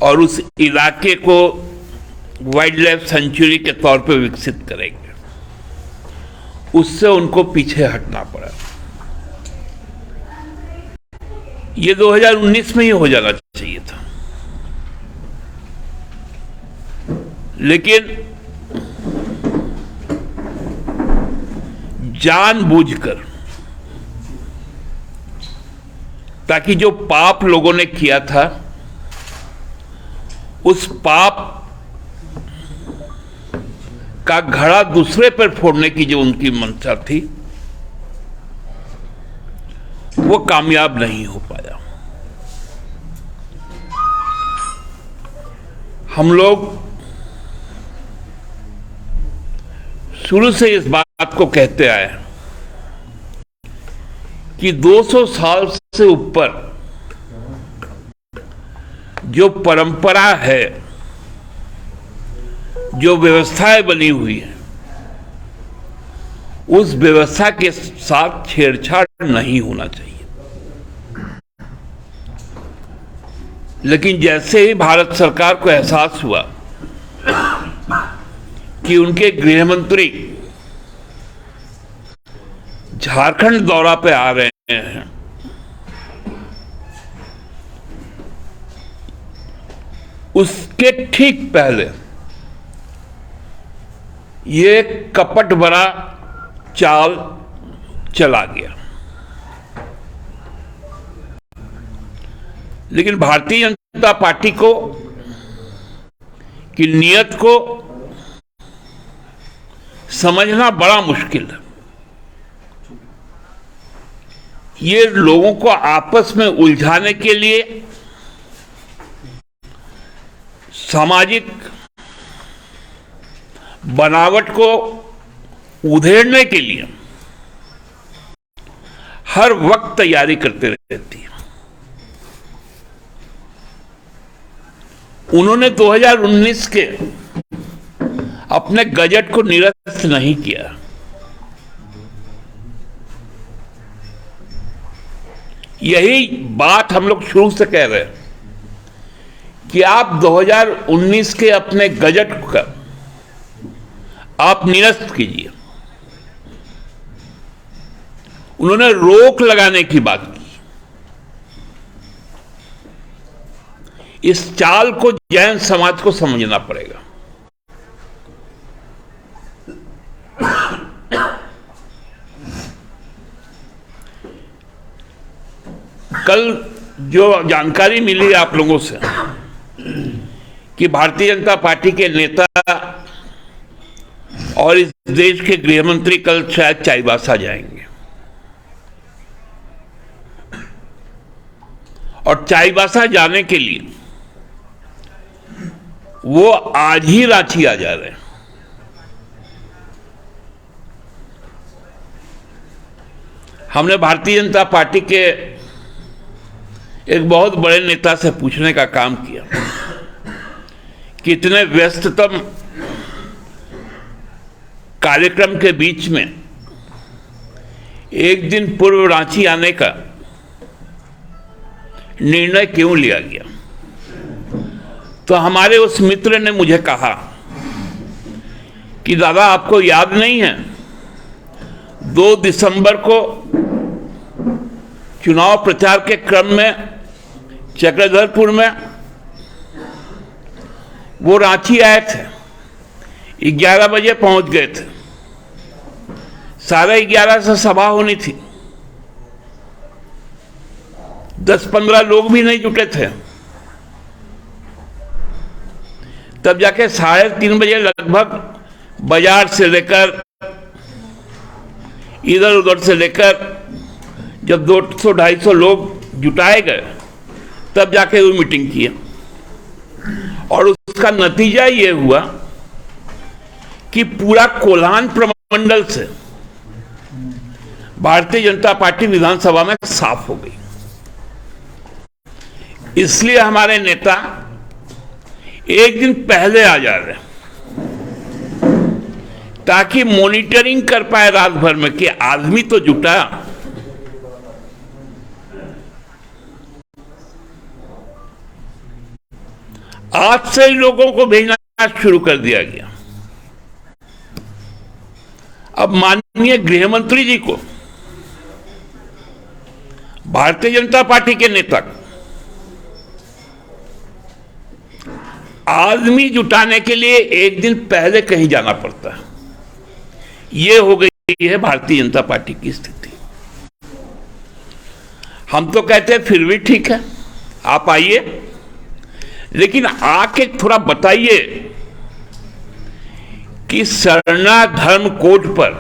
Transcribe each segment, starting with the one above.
और उस इलाके को वाइल्ड लाइफ सेंचुरी के तौर पे विकसित करेंगे। उससे उनको पीछे हटना पड़ा। ये 2019 में ही हो जाना चाहिए था, लेकिन जानबूझकर, ताकि जो पाप लोगों ने किया था उस पाप का घड़ा दूसरे पर फोड़ने की जो उनकी मंशा थी वो कामयाब नहीं हो पाया। हम लोग शुरू से इस बात को कहते आए कि 200 साल से ऊपर जो परंपरा है, जो व्यवस्थाएं बनी हुई है, उस व्यवस्था के साथ छेड़छाड़ नहीं होना चाहिए। लेकिन जैसे ही भारत सरकार को एहसास हुआ कि उनके गृह मंत्री झारखंड दौरा पे आ रहे हैं, उसके ठीक पहले ये कपट भरा चाल चला गया। लेकिन भारतीय जनता पार्टी को की नीयत को समझना बड़ा मुश्किल है। ये लोगों को आपस में उलझाने के लिए, सामाजिक बनावट को उधेड़ने के लिए हर वक्त तैयारी करते रहती है। उन्होंने 2019 के अपने बजट को निरस्त नहीं किया। यही बात हम लोग शुरू से कह रहे हैं कि आप 2019 के अपने बजट का आप निरस्त कीजिए। उन्होंने रोक लगाने की बात की। इस चाल को जैन समाज को समझना पड़ेगा। कल जो जानकारी मिली आप लोगों से कि भारतीय जनता पार्टी के नेता और इस देश के गृह मंत्री कल शायद चाईबासा जाएंगे, और चाईबासा जाने के लिए वो आज ही रांची आ जा रहे हैं। हमने भारतीय जनता पार्टी के एक बहुत बड़े नेता से पूछने का काम किया कि इतने व्यस्ततम कार्यक्रम के बीच में एक दिन पूर्व रांची आने का निर्णय क्यों लिया गया। तो हमारे उस मित्र ने मुझे कहा कि दादा, आपको याद नहीं है 2 दिसंबर को चुनाव प्रचार के क्रम में चक्रधरपुर में वो रांची आए थे, 11 बजे पहुंच गए थे, 11:30 से सभा होनी थी, 10-15 लोग भी नहीं जुटे थे। तब जाके 3:30 बजे लगभग बाजार से लेकर इधर उधर से लेकर जब 200-250 लोग जुटाए गए, तब जाके वो मीटिंग किया। और उसका नतीजा ये हुआ कि पूरा कोल्हान प्रमंडल से भारतीय जनता पार्टी विधानसभा में साफ हो गई। इसलिए हमारे नेता एक दिन पहले आ जा रहे हैं ताकि मॉनिटरिंग कर पाए रात भर में कि आदमी तो जुटा। आज से ही लोगों को भेजना शुरू कर दिया गया। अब माननीय गृह मंत्री जी को, भारतीय जनता पार्टी के नेता आदमी जुटाने के लिए एक दिन पहले कहीं जाना पड़ता है। यह हो गई है भारतीय जनता पार्टी की स्थिति। हम तो कहते हैं फिर भी ठीक है, आप आइए, लेकिन आके थोड़ा बताइए कि सरना धर्म कोड पर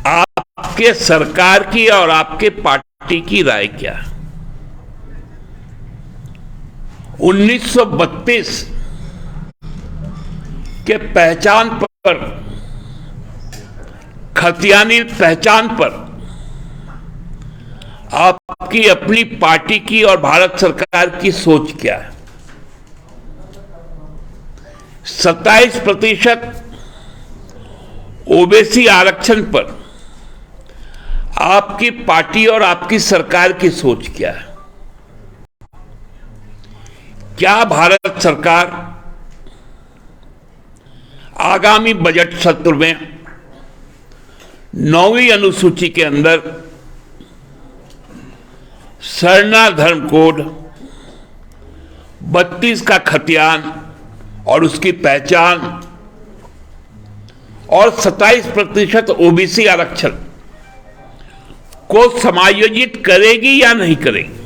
आपके सरकार की और आपके पार्टी की राय क्या है। 1932 के पहचान पर, खतियानी पहचान पर आपकी अपनी पार्टी की और भारत सरकार की सोच क्या है। 27% ओबीसी आरक्षण पर आपकी पार्टी और आपकी सरकार की सोच क्या है। क्या भारत सरकार आगामी बजट सत्र में 9वीं अनुसूची के अंदर सरना धर्म कोड, 32 का खतियान और उसकी पहचान और 27% ओबीसी आरक्षण को समायोजित करेगी या नहीं करेगी?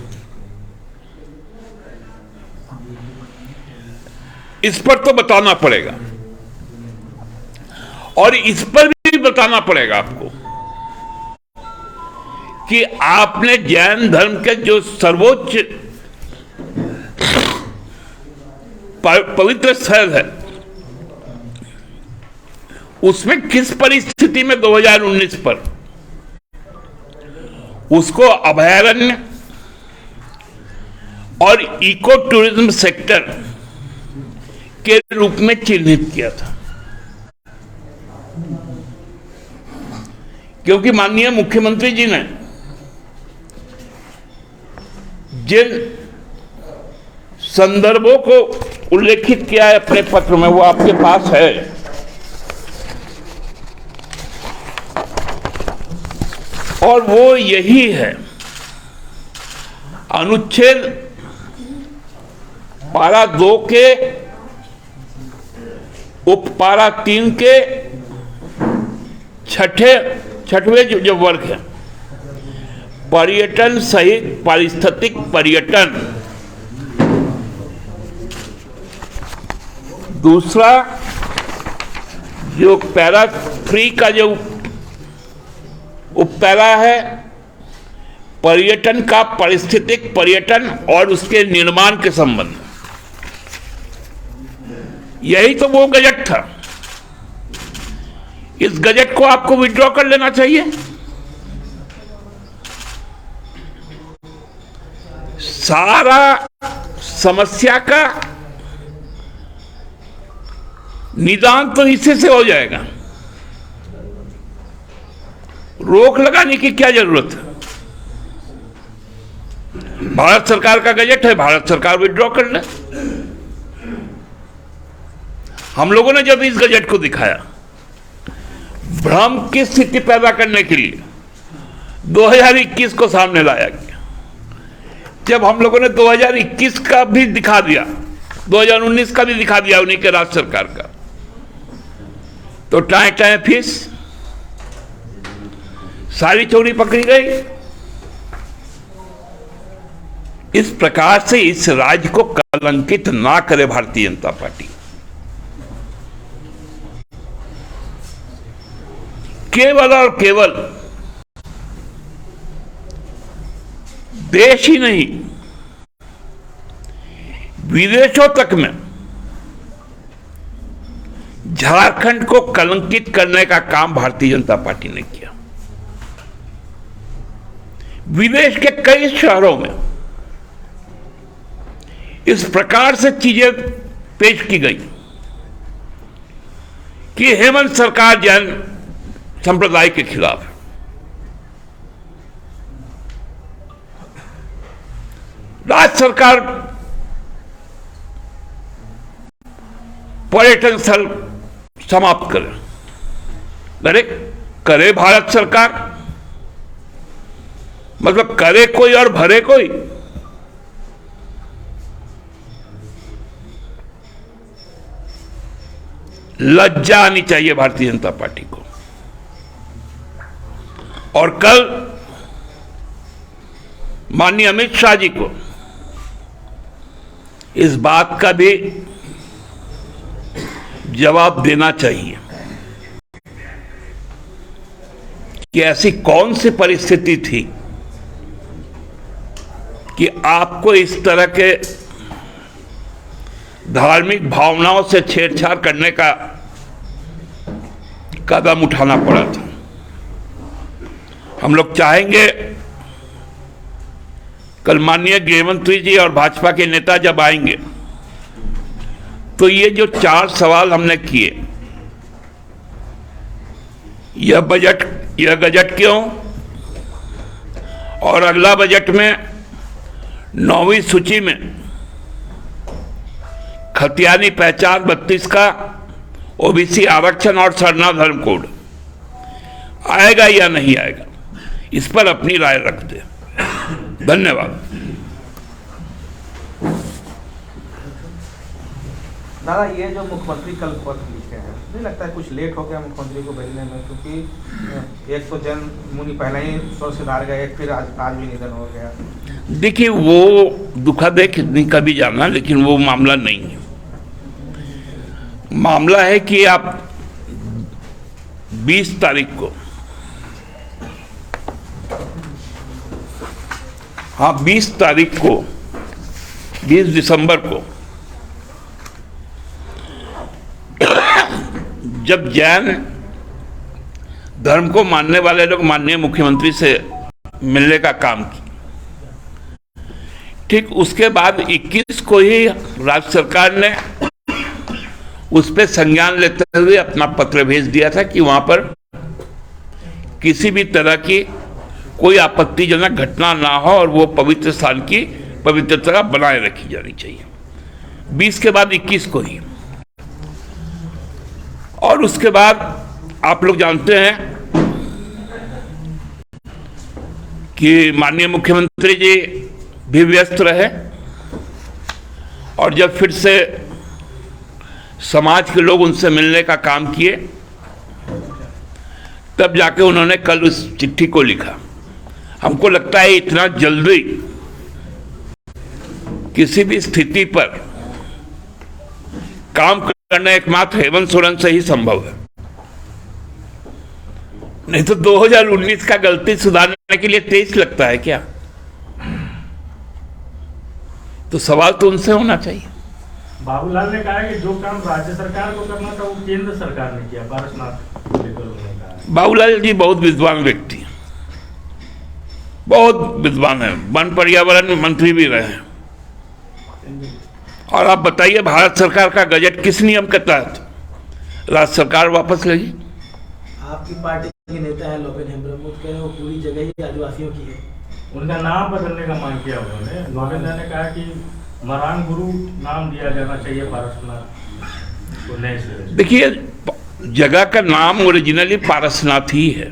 इस पर तो बताना पड़ेगा, और इस पर भी बताना पड़ेगा आपको कि आपने जैन धर्म के जो सर्वोच्च पवित्र स्थल है, उसमें किस परिस्थिति में 2019 पर उसको अभयारण्य और इको टूरिज्म सेक्टर के रूप में चिन्हित किया था। क्योंकि माननीय मुख्यमंत्री जी ने जिन संदर्भों को उल्लेखित किया है अपने पत्र में, वो आपके पास है। और वो यही है, अनुच्छेद पारा 2 के उपपारा 3 के छठवें जो वर्ग है, पर्यटन सहित पारिस्थितिक पर्यटन। दूसरा जो पैरा 3 का जो उपपैरा है, पर्यटन का पारिस्थितिक पर्यटन और उसके निर्माण के संबंध। यही तो वो गजट था। इस गजट को आपको विड्रॉ कर लेना चाहिए। सारा समस्या का निदान तो इसी से हो जाएगा। रोक लगाने की क्या जरूरत है? भारत सरकार का गजट है, भारत सरकार विड्रॉ कर ले। हम लोगों ने जब इस गजट को दिखाया, भ्रम की स्थिति पैदा करने के लिए 2021 को सामने लाया गया। जब हम लोगों ने 2021 का भी दिखा दिया, 2019 का भी दिखा दिया उन्हीं के राज्य सरकार का, तो टाए टाए फीस सारी चोरी पकड़ी गई। इस प्रकार से इस राज्य को कलंकित ना करे भारतीय जनता पार्टी। केवल और केवल देश ही नहीं, विदेशों तक में झारखंड को कलंकित करने का काम भारतीय जनता पार्टी ने किया। विदेश के कई शहरों में इस प्रकार से चीजें पेश की गई कि हेमंत सरकार जैन संप्रदाय के खिलाफ है। राज्य सरकार पर्यटन स्थल समाप्त करें। अरे करे भारत सरकार, मतलब करे कोई और भरे कोई। लज्जा आनी चाहिए भारतीय जनता पार्टी को। और कल माननीय अमित शाह जी को इस बात का भी जवाब देना चाहिए कि ऐसी कौन सी परिस्थिति थी कि आपको इस तरह के धार्मिक भावनाओं से छेड़छाड़ करने का कदम उठाना पड़ा था। हम लोग चाहेंगे कल माननीय गृहमंत्री जी और भाजपा के नेता जब आएंगे तो ये जो 4 सवाल हमने किए, यह बजट क्यों, और अगला बजट में 9वीं सूची में खतियानी पहचान 32 का ओबीसी आरक्षण और सरना धर्म कोड आएगा या नहीं आएगा, इस पर अपनी राय रख दे। धन्यवाद। दादा, ये जो मुख्यमंत्री कल पत्र लिखे हैं, नहीं लगता है कुछ लेट हो गया मुख्यमंत्री को भेजने में? क्योंकि एक तो जन मुनि पहले ही स्वर सुधार गए, फिर आज भी निधन हो गया। देखिए, वो दुखद है, कितनी कभी जाना, लेकिन वो मामला नहीं है। मामला है कि आप 20 तारीख को, हाँ 20 तारीख को, 20 दिसंबर को जब जैन धर्म को मानने वाले लोग माननीय मुख्यमंत्री से मिलने का काम किया, ठीक उसके बाद 21 को ही राज्य सरकार ने उस पर संज्ञान लेते हुए अपना पत्र भेज दिया था कि वहां पर किसी भी तरह की कोई आपत्तिजनक घटना ना हो और वो पवित्र स्थान की पवित्रता बनाए रखी जानी चाहिए। 20 के बाद 21 को ही, और उसके बाद आप लोग जानते हैं कि माननीय मुख्यमंत्री जी भी व्यस्त रहे, और जब फिर से समाज के लोग उनसे मिलने का काम किए, तब जाके उन्होंने कल उस चिट्ठी को लिखा। हमको लगता है इतना जल्दी किसी भी स्थिति पर काम करना एकमात्र हेमंत सोरेन से ही संभव है, नहीं तो 2019 का गलती सुधारने के लिए 23 लगता है क्या? तो सवाल तो उनसे होना चाहिए। बाबूलाल ने कहा कि जो काम राज्य सरकार को करना था वो केंद्र सरकार ने किया। पारसनाथ को लेकर उन्होंने कहा। बाबूलाल जी बहुत विद्वान व्यक्ति हैं, बहुत विद्वान है, वन पर्यावरण मंत्री भी रहे हैं। और आप बताइए, भारत सरकार का बजट किस नियम के तहत राज्य सरकार वापस लेगी? आपकी पार्टी के नेता है लोकेन हेम्ब्रमूथ, कह रहे वो पूरी जगह ही आदिवासियों की है। उनका नाम बदलने का मांग किया उन्होंने। लोकेन ने कहा कि मरान गुरु नाम दिया जाना चाहिए पारसनाथ को नए सिरे से। देखिए, जगह का नाम ओरिजिनली पारसनाथ ही है।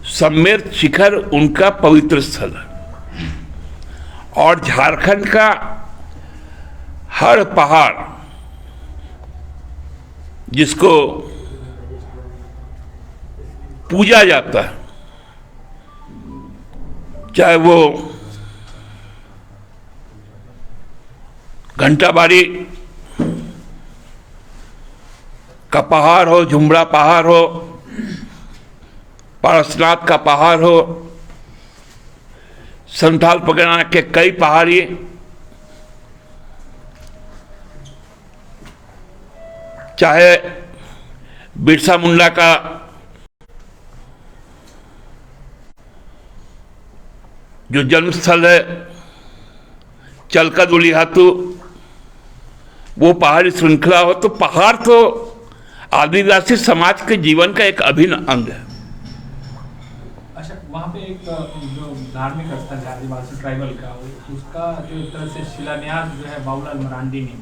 सम्मेर शिखर उनका पवित्र स्थल है, और झारखंड का हर पहाड़ जिसको पूजा जाता है, चाहे वो घंटाबाड़ी का पहाड़ हो, झुमरा पहाड़ हो, पारसनाथ का पहाड़ हो, संथाल परगना के कई पहाड़ी, चाहे बिरसा मुंडा का जो जन्म स्थल है चलका दुलिहातू, वो पहाड़ी श्रृंखला हो, तो पहाड़ तो आदिवासी समाज के जीवन का एक अभिन्न अंग है। अच्छा, वहाँ पे एक जो धार्मिक स्थल है आदिवासी ट्राइबल का, उसका जो एक तरह से शिलान्यास जो है बाबूलाल मरांडी ने